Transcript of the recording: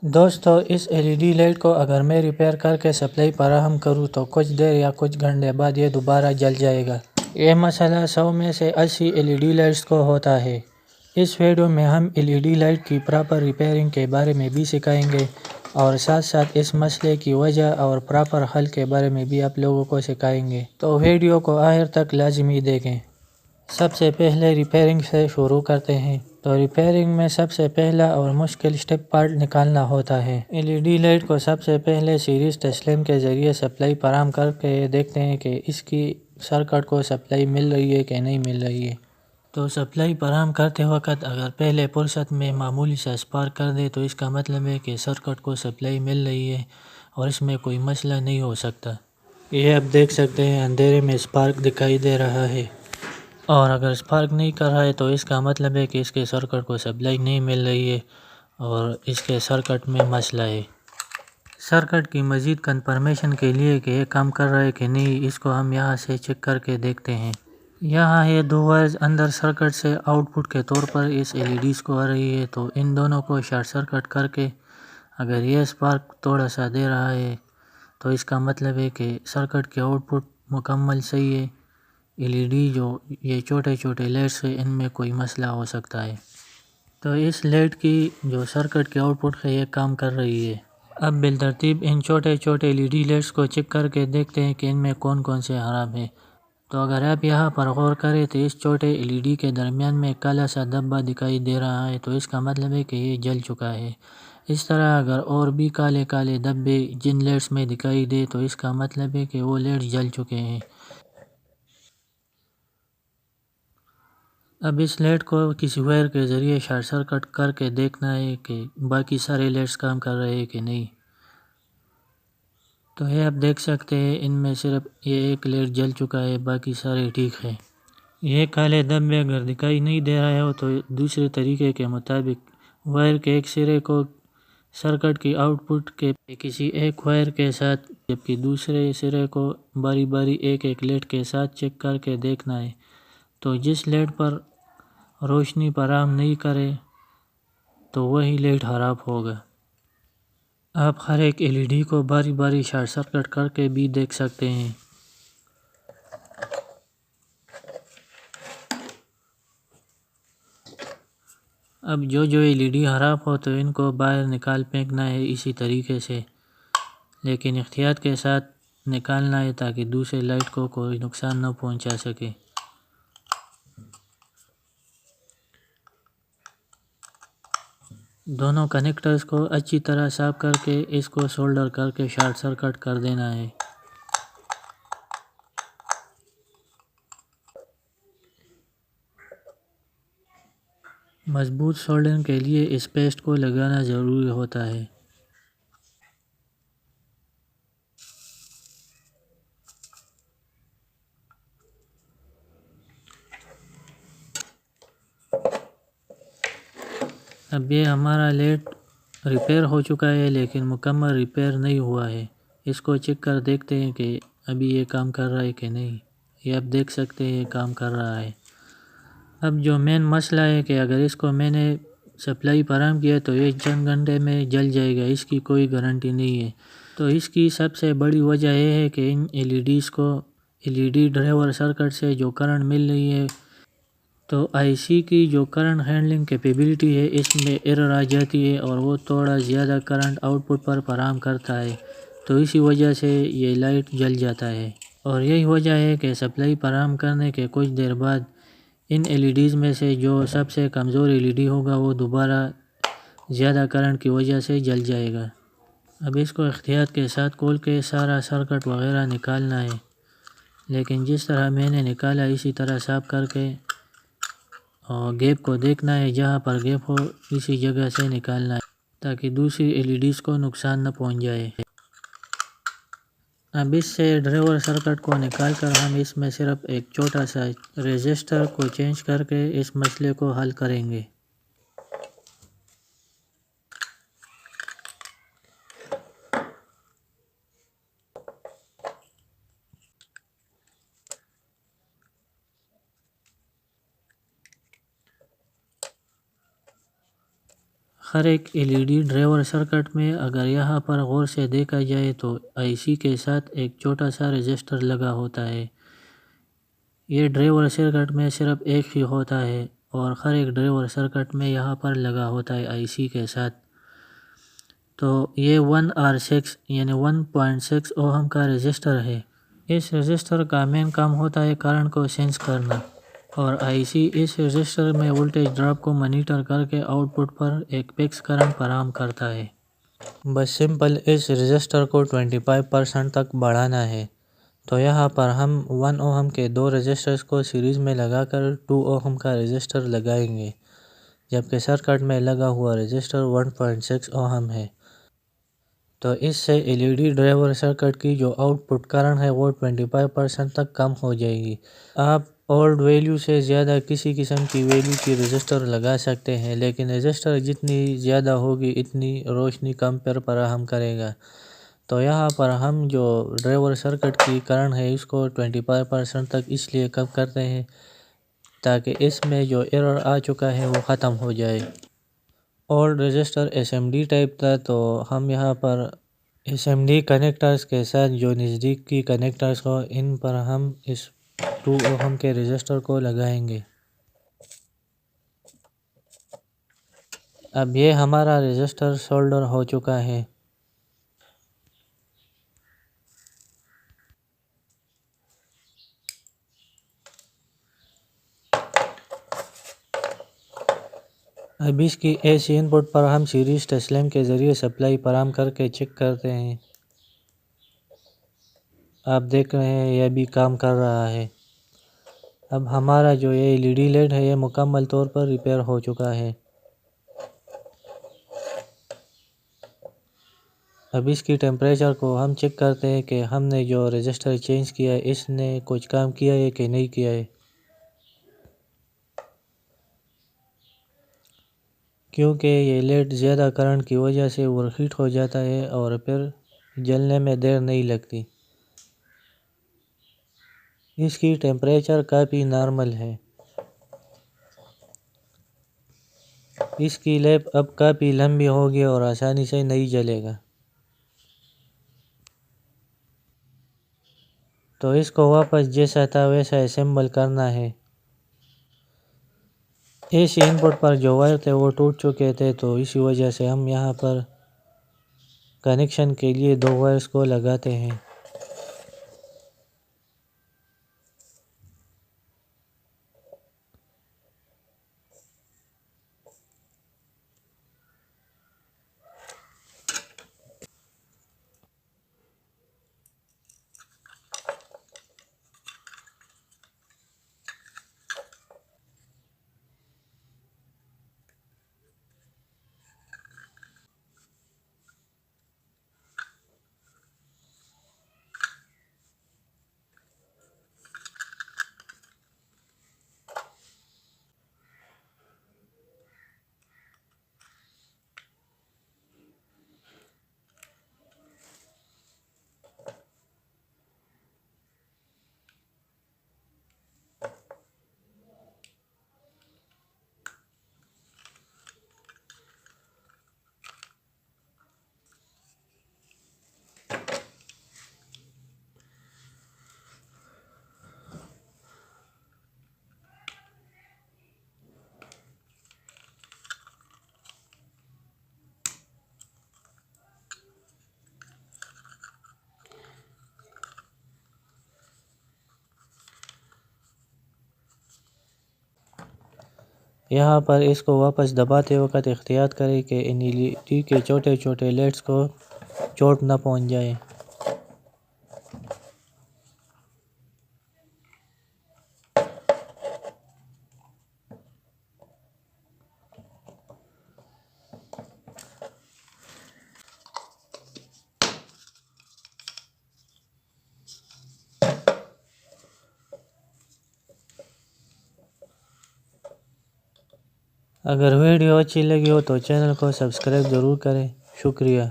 دوستو اس LED light کو اگر میں ریپیئر کر کے سپلائی فراہم کروں تو کچھ دیر یا کچھ گھنٹے بعد یہ دوبارہ جل جائے گا۔ یہ مسئلہ 100 میں سے 80 LED لائٹس کو ہوتا ہے۔ اس ویڈیو میں ہم LED لائٹ کی پراپر ریپیئرنگ کے بارے میں بھی سکھائیں گے اور ساتھ ساتھ اس مسئلے کی وجہ اور پراپر حل کے بارے میں بھی آپ لوگوں کو سکھائیں گے، تو ویڈیو کو آخر تک لازمی دیکھیں۔ سب سے پہلے ریپیئرنگ سے شروع کرتے ہیں۔ تو ریپیئرنگ میں سب سے پہلا اور مشکل سٹیپ پارٹ نکالنا ہوتا ہے۔ LED لائٹ کو سب سے پہلے سیریز تسلیم کے ذریعے سپلائی فراہم کر کے دیکھتے ہیں کہ اس کی سرکٹ کو سپلائی مل رہی ہے کہ نہیں مل رہی ہے۔ تو سپلائی فراہم کرتے وقت اگر پہلے فرصت میں معمولی سا اسپارک کر دے تو اس کا مطلب ہے کہ سرکٹ کو سپلائی مل رہی ہے اور اس میں کوئی مسئلہ نہیں ہو سکتا۔ یہ آپ دیکھ سکتے ہیں اندھیرے میں اسپارک دکھائی دے رہا ہے، اور اگر اسپارک نہیں کر رہا ہے تو اس کا مطلب ہے کہ اس کے سرکٹ کو سپلائی نہیں مل رہی ہے اور اس کے سرکٹ میں مسئلہ ہے۔ سرکٹ کی مزید کنفرمیشن کے لیے کہ یہ کام کر رہا ہے کہ نہیں، اس کو ہم یہاں سے چیک کر کے دیکھتے ہیں۔ یہاں یہ دو وائرز اندر سرکٹ سے آؤٹ پٹ کے طور پر اس LEDs کو آ رہی ہے، تو ان دونوں کو شارٹ سرکٹ کر کے اگر یہ اسپارک تھوڑا سا دے رہا ہے تو اس کا مطلب ہے کہ سرکٹ کے آؤٹ پٹ مکمل صحیح ہے۔ LED جو یہ چھوٹے چھوٹے لائٹس ہیں ان میں کوئی مسئلہ ہو سکتا ہے۔ تو اس لائٹ کی جو سرکٹ کے آؤٹ پٹ ہے یہ کام کر رہی ہے۔ اب بالترتیب ان چھوٹے چھوٹے LED لائٹس کو چیک کر کے دیکھتے ہیں کہ ان میں کون کون سے خراب ہیں۔ تو اگر آپ یہاں پر غور کریں تو اس چھوٹے LED کے درمیان میں کالا سا دھبا دکھائی دے رہا ہے، تو اس کا مطلب ہے کہ یہ جل چکا ہے۔ اس طرح اگر اور بھی کالے کالے دھبے جن لائٹس میں دکھائی دے تو اس کا مطلب ہے کہ وہ لائٹس جل چکے ہیں۔ اب اس لائٹ کو کسی وائر کے ذریعے شارٹ سرکٹ کر کے دیکھنا ہے کہ باقی سارے لائٹس کام کر رہے ہیں کہ نہیں۔ تو یہ آپ دیکھ سکتے ہیں ان میں صرف یہ ایک لائٹ جل چکا ہے، باقی سارے ٹھیک ہیں۔ یہ کالے دھبے اگر دکھائی نہیں دے رہا ہو تو دوسرے طریقے کے مطابق وائر کے ایک سرے کو سرکٹ کی آؤٹ پٹ کے کسی ایک وائر کے ساتھ جبکہ دوسرے سرے کو باری باری ایک ایک لائٹ کے ساتھ چیک کر کے دیکھنا ہے۔ تو جس لائٹ پر روشنی فراہم نہیں کرے تو وہی لائٹ خراب ہوگا۔ آپ ہر ایک LED کو باری باری شارٹ سرکٹ کر کے بھی دیکھ سکتے ہیں۔ اب جو LED خراب ہو تو ان کو باہر نکال پھینکنا ہے اسی طریقے سے، لیکن احتیاط کے ساتھ نکالنا ہے تاکہ دوسرے لائٹ کو کوئی نقصان نہ پہنچا سکے۔ دونوں کنیکٹرز کو اچھی طرح صاف کر کے اس کو سولڈر کر کے شارٹ سرکٹ کر دینا ہے۔ مضبوط سولڈرنگ کے لیے اس پیسٹ کو لگانا ضروری ہوتا ہے۔ اب یہ ہمارا لائٹ ریپیئر ہو چکا ہے لیکن مکمل ریپیئر نہیں ہوا ہے۔ اس کو چیک کر دیکھتے ہیں کہ ابھی یہ کام کر رہا ہے کہ نہیں۔ یہ آپ دیکھ سکتے ہیں یہ کام کر رہا ہے۔ اب جو مین مسئلہ ہے کہ اگر اس کو میں نے سپلائی فراہم کیا تو یہ چند گھنٹے میں جل جائے گا، اس کی کوئی گارنٹی نہیں ہے۔ تو اس کی سب سے بڑی وجہ یہ ہے کہ ان LEDs کو LED ڈرائیور سرکٹ سے جو کرنٹ مل رہی ہے تو IC کی جو کرنٹ ہینڈلنگ کیپیبلٹی ہے اس میں ایرر آ جاتی ہے اور وہ تھوڑا زیادہ کرنٹ آؤٹ پٹ پر فراہم کرتا ہے، تو اسی وجہ سے یہ لائٹ جل جاتا ہے۔ اور یہی وجہ ہے کہ سپلائی فراہم کرنے کے کچھ دیر بعد ان LEDs میں سے جو سب سے کمزور LED ہوگا وہ دوبارہ زیادہ کرنٹ کی وجہ سے جل جائے گا۔ اب اس کو احتیاط کے ساتھ کھول کے سارا سرکٹ وغیرہ نکالنا ہے، لیکن جس طرح میں نے نکالا اسی طرح صاف کر کے اور گیپ کو دیکھنا ہے، جہاں پر گیپ ہو اسی جگہ سے نکالنا ہے تاکہ دوسری LEDs کو نقصان نہ پہنچ جائے۔ اب اس سے ڈرائیور سرکٹ کو نکال کر ہم اس میں صرف ایک چھوٹا سا ریزسٹر کو چینج کر کے اس مسئلے کو حل کریں گے۔ ہر ایک LED ڈرائیور سرکٹ میں اگر یہاں پر غور سے دیکھا جائے تو IC کے ساتھ ایک چھوٹا سا رجسٹر لگا ہوتا ہے۔ یہ ڈرائیور سرکٹ میں صرف ایک ہی ہوتا ہے اور ہر ایک ڈرائیور سرکٹ میں یہاں پر لگا ہوتا ہے IC کے ساتھ۔ تو یہ 1R6 یعنی 1.6 اوہم کا رجسٹر ہے۔ اس رجسٹر کا مین کام ہوتا ہے کرنٹ کو سینس کرنا، اور IC اس رجسٹر میں وولٹیج ڈراپ کو مانیٹر کر کے آؤٹ پٹ پر ایک فکس کرنٹ فراہم کرتا ہے۔ بس سمپل اس رجسٹر کو 25% تک بڑھانا ہے، تو یہاں پر ہم 1 اوہم کے دو رجسٹرز کو سیریز میں لگا کر 2 اوہم کا رجسٹر لگائیں گے، جبکہ سرکٹ میں لگا ہوا رجسٹر 1.6 اوہم ہے۔ تو اس سے LED ڈرائیور سرکٹ کی جو آؤٹ پٹ کرنٹ ہے وہ 25% تک کم ہو جائے گی۔ آپ اولڈ ویلیو سے زیادہ کسی قسم کی ویلیو کی رجسٹر لگا سکتے ہیں، لیکن رجسٹر جتنی زیادہ ہوگی اتنی روشنی کم فراہم کرے گا۔ تو یہاں پر ہم جو ڈرائیور سرکٹ کی کرنٹ ہے اس کو 25% تک اس لیے کم کرتے ہیں تاکہ اس میں جو ایرر آ چکا ہے وہ ختم ہو جائے۔ اولڈ رجسٹر SMD ٹائپ تھا، تو ہم یہاں پر SMD کنیکٹرز کے ساتھ جو نزدیک کی کنیکٹرز ہو ان پر ہم اس 2 اوہم کے رجسٹر کو لگائیں گے۔ اب یہ ہمارا رجسٹر سولڈر ہو چکا ہے۔ اب اس کی AC ان پٹ پر ہم سیریز ٹیسٹ لیمپ کے ذریعے سپلائی فراہم کر کے چیک کرتے ہیں۔ آپ دیکھ رہے ہیں یہ بھی کام کر رہا ہے۔ اب ہمارا جو یہ LED لائٹ ہے یہ مکمل طور پر ریپیئر ہو چکا ہے۔ اب اس کی ٹیمپریچر کو ہم چیک کرتے ہیں کہ ہم نے جو رجسٹر چینج کیا ہے اس نے کچھ کام کیا ہے کہ نہیں کیا ہے، کیونکہ یہ لائٹ زیادہ کرنٹ کی وجہ سے اوور ہیٹ ہو جاتا ہے اور پھر جلنے میں دیر نہیں لگتی۔ اس کی ٹیمپریچر کافی نارمل ہے۔ اس کی لیپ اب کافی لمبی ہوگی اور آسانی سے نہیں جلے گا۔ تو اس کو واپس جیسا تھا ویسا اسمبل کرنا ہے۔ AC ان پٹ پر جو وائر تھے وہ ٹوٹ چکے تھے، تو اسی وجہ سے ہم یہاں پر کنیکشن کے لیے 2 وائرز کو لگاتے ہیں۔ یہاں پر اس کو واپس دباتے وقت احتیاط کریں کہ ان LED کے چھوٹے چھوٹے لائٹس کو چوٹ نہ پہنچ جائے۔ اگر ویڈیو اچھی لگی ہو تو چینل کو سبسکرائب ضرور کریں۔ شکریہ۔